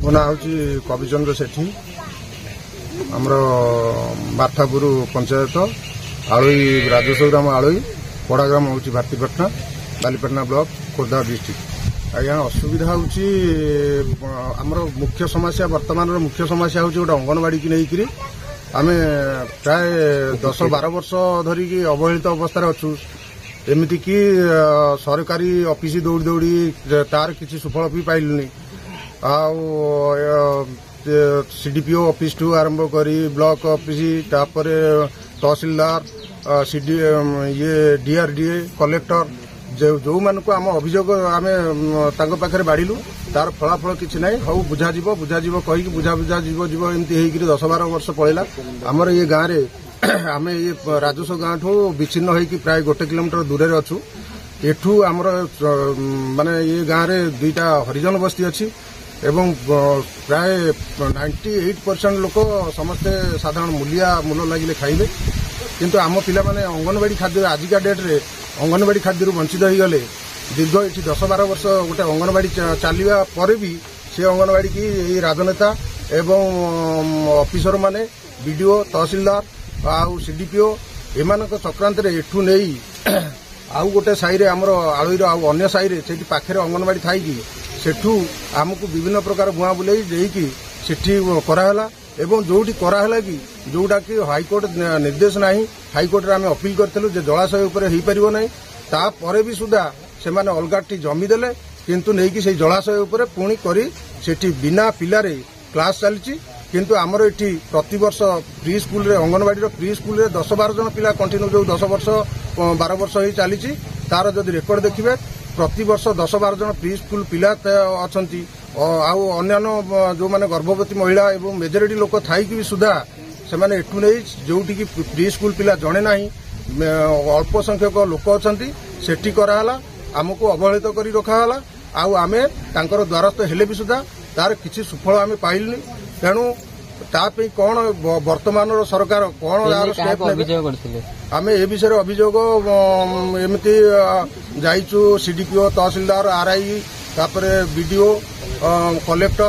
ମୋ ନାଁ ହେଉଛି କବିଚନ୍ଦ୍ର ସେଠୀ। ଆମର ମାର୍ଥାପୁର ପଞ୍ଚାୟତ ଆଳୋଇ ରାଜସ୍ୱ ଗ୍ରାମ ଆଳୋଇ ପଡ଼ା ଗ୍ରାମ ହେଉଛି ଭାରତୀପାଟଣା ବାଲିପାଟଣା ବ୍ଲକ ଖୋର୍ଦ୍ଧା ଡିଷ୍ଟ୍ରିକ୍ଟ। ଆଜ୍ଞା ଅସୁବିଧା ହେଉଛି ଆମର ମୁଖ୍ୟ ସମସ୍ୟା ବର୍ତ୍ତମାନର ମୁଖ୍ୟ ସମସ୍ୟା ହେଉଛି ଗୋଟେ ଅଙ୍ଗନବାଡ଼ି ନେଇକରି ଆମେ ପ୍ରାୟ 10-12 ବର୍ଷ ଧରିକି ଅବହେଳିତ ଅବସ୍ଥାରେ ଅଛୁ। ଏମିତିକି ସରକାରୀ ଅଫିସ ଦୌଡ଼ି ଦୌଡ଼ି ତାର କିଛି ସୁଫଳ ବି ପାଇଲୁନି। ଆଉ CDPO ଅଫିସ ଠୁ ଆରମ୍ଭ କରି ବ୍ଲକ ଅଫିସ ତାପରେ ତହସିଲଦାର DRDA କଲେକ୍ଟର ଯୋଉମାନଙ୍କୁ ଆମ ଅଭିଯୋଗ ଆମେ ତାଙ୍କ ପାଖରେ ବାଢ଼ିଲୁ ତାର ଫଳାଫଳ କିଛି ନାହିଁ। ହଉ ବୁଝାଯିବ କହିକି ବୁଝାଯିବ ଏମିତି ହେଇକରି 10-12 ବର୍ଷ ପଳେଇଲା। ଆମର ଏ ଗାଁରେ ଆମେ ଏ ରାଜସ୍ୱ ଗାଁଠୁ ବିଚ୍ଛିନ୍ନ ହେଇକି ପ୍ରାୟ 1 କିଲୋମିଟର ଦୂରରେ ଅଛୁ। ଏଠୁ ଆମର ମାନେ ଏ ଗାଁରେ 2ଟା ହରିଜନ ବସ୍ତି ଅଛି ଏବଂ ପ୍ରାୟ 98% ଲୋକ ସମସ୍ତେ ସାଧାରଣ ମୂଲ ଲାଗିଲେ ଖାଇବେ। କିନ୍ତୁ ଆମ ପିଲାମାନେ ଅଙ୍ଗନବାଡ଼ି ଖାଦ୍ୟ ଆଜିକା ଡେଟ୍ରେ ଅଙ୍ଗନବାଡ଼ି ଖାଦ୍ୟରୁ ବଞ୍ଚିତ ହୋଇଗଲେ। ଦୀର୍ଘ ଏଠି 10-12 ବର୍ଷ ଗୋଟେ ଅଙ୍ଗନବାଡ଼ି ଚାଲିବା ପରେ ବି ସେ ଅଙ୍ଗନବାଡ଼ି କି ଏଇ ରାଜନେତା ଏବଂ ଅଫିସରମାନେ BDO ତହସିଲଦାର ଆଉ CDPO ଏମାନଙ୍କ ଚକ୍ରାନ୍ତରେ ଏଠୁ ନେଇ ଆଉ ଗୋଟେ ସାହିରେ ଆମର ଆଳୋଇର ଆଉ ଅନ୍ୟ ସାହିରେ ସେଇଠି ପାଖରେ ଅଙ୍ଗନବାଡ଼ି ଥାଇକି ସେଠୁ ଆମକୁ ବିଭିନ୍ନ ପ୍ରକାର ଭୁଆଁ ବୁଲେଇ ଦେଇକି ସେଠି କରାହେଲା ଏବଂ ଯୋଉଠି କରାହେଲା କି ଯୋଉଟାକି ହାଇକୋର୍ଟ ନିର୍ଦ୍ଦେଶ ନାହିଁ। ହାଇକୋର୍ଟରେ ଆମେ ଅପିଲ କରିଥିଲୁ ଯେ ଜଳାଶୟ ଉପରେ ହେଇପାରିବ ନାହିଁ। ତାପରେ ବି ସୁଦ୍ଧା ସେମାନେ ଅଲଗାଟି ଜମି ଦେଲେ କିନ୍ତୁ ନେଇକି ସେଇ ଜଳାଶୟ ଉପରେ ପୁଣି କରି ସେଠି ବିନା ପିଲାରେ କ୍ଲାସ ଚାଲିଛି। କିନ୍ତୁ ଆମର ଏଠି ପ୍ରତିବର୍ଷ ପ୍ରି ସ୍କୁଲରେ ଅଙ୍ଗନବାଡ଼ିର ପ୍ରି ସ୍କୁଲରେ 10-12 ଜଣ ପିଲା କଣ୍ଟିନ୍ୟୁ ଯୋଉ 10 ବର୍ଷ 12 ବର୍ଷ ହେଇ ଚାଲିଛି ତାର ଯଦି ରେକର୍ଡ ଦେଖିବେ ପ୍ରତିବର୍ଷ 10-12 ଜଣ ପ୍ରି ସ୍କୁଲ ପିଲା ଅଛନ୍ତି। ଆଉ ଅନ୍ୟାନ୍ୟ ଯୋଉମାନେ ଗର୍ଭବତୀ ମହିଳା ଏବଂ ମେଜରିଟି ଲୋକ ଥାଇକି ବି ସୁଦ୍ଧା ସେମାନେ ଏଠୁ ନେଇ ଯୋଉଠିକି ପ୍ରି ସ୍କୁଲ ପିଲା ଜଣେ ନାହିଁ ଅଳ୍ପ ସଂଖ୍ୟକ ଲୋକ ଅଛନ୍ତି ସେଠି କରାହେଲା। ଆମକୁ ଅବହେଳିତ କରି ରଖାହେଲା। ଆଉ ଆମେ ତାଙ୍କର ଦ୍ୱାରସ୍ଥ ହେଲେ ବି ସୁଦ୍ଧା ତାର କିଛି ସୁଫଳ ଆମେ ପାଇଲୁନି। ତେଣୁ ତା ପାଇଁ କ'ଣ ବର୍ତ୍ତମାନର ସରକାର କ'ଣ ଷ୍ଟେପ୍ ନେବେ ଆମେ ଏ ବିଷୟରେ ଅଭିଯୋଗ ଏମିତି ଯାଇଛୁ CDPO ତହସିଲଦାର RI ତାପରେ BDO କଲେକ୍ଟର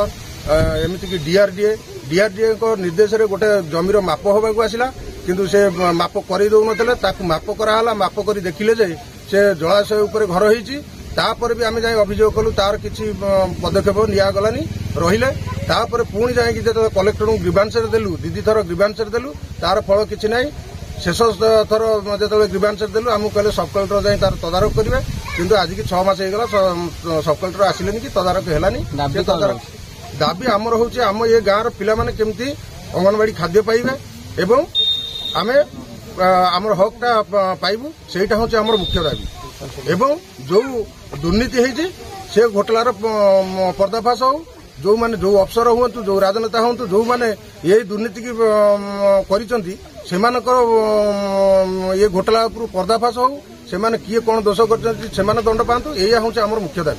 ଏମିତିକି DRDAଙ୍କ ନିର୍ଦ୍ଦେଶରେ ଗୋଟେ ଜମିର ମାପ ହେବାକୁ ଆସିଲା କିନ୍ତୁ ସେ ମାପ କରେଇ ଦେଉନଥିଲେ। ତାକୁ ମାପ କରାହେଲା। ମାପ କରି ଦେଖିଲେ ଯେ ସେ ଜଳାଶୟ ଉପରେ ଘର ହେଇଛି। ତାପରେ ବି ଆମେ ଯାଇ ଅଭିଯୋଗ କଲୁ ତାର କିଛି ପଦକ୍ଷେପ ନିଆଗଲାନି ରହିଲେ। ତାପରେ ପୁଣି ଯାଇକି ଯେତେବେଳେ କଲେକ୍ଟରଙ୍କୁ ଗ୍ରିଭାନ୍ସରେ ଦେଲୁ 2 ଥର ଗ୍ରିଭାନ୍ସରେ ଦେଲୁ ତାର ଫଳ କିଛି ନାହିଁ। ଶେଷ ଥର ଯେତେବେଳେ ଗ୍ରିଭାନ୍ସରେ ଦେଲୁ ଆମକୁ କହିଲେ ସବ୍ କଲେକ୍ଟର ଯାଇ ତାର ତଦାରଖ କରିବେ। କିନ୍ତୁ ଆଜିକି 6 ମାସ ହେଇଗଲା ସବ୍ କଲେକ୍ଟର ଆସିଲେନି କି ତଦାରଖ ହେଲାନି। ଦାବି ଆମର ହେଉଛି ଆମ ଏ ଗାଁର ପିଲାମାନେ କେମିତି ଅଙ୍ଗନବାଡ଼ି ଖାଦ୍ୟ ପାଇବେ ଏବଂ ଆମେ ଆମର ହକ୍ଟା ପାଇବୁ ସେଇଟା ହେଉଛି ଆମର ମୁଖ୍ୟ ଦାବି। ଏବଂ ଯୋଉ ଦୁର୍ନୀତି ହେଇଛି ସେ ଘୋଟାଲାର ପର୍ଦ୍ଦାଫାଶ ହଉ। ଯୋଉମାନେ ଯୋଉ ଅଫସର ହୁଅନ୍ତୁ ଯୋଉ ରାଜନେତା ହୁଅନ୍ତୁ ଯୋଉମାନେ ଏଇ ଦୁର୍ନୀତିକି କରିଛନ୍ତି ସେମାନଙ୍କର ଏ ଘୋଟାଲା ଉପରୁ ପର୍ଦ୍ଦାଫାଶ ହଉ। ସେମାନେ କିଏ କ'ଣ ଦୋଷ କରିଛନ୍ତି ସେମାନେ ଦଣ୍ଡ ପାଆନ୍ତୁ। ଏଇଆ ହେଉଛି ଆମର ମୁଖ୍ୟ ଦାବି।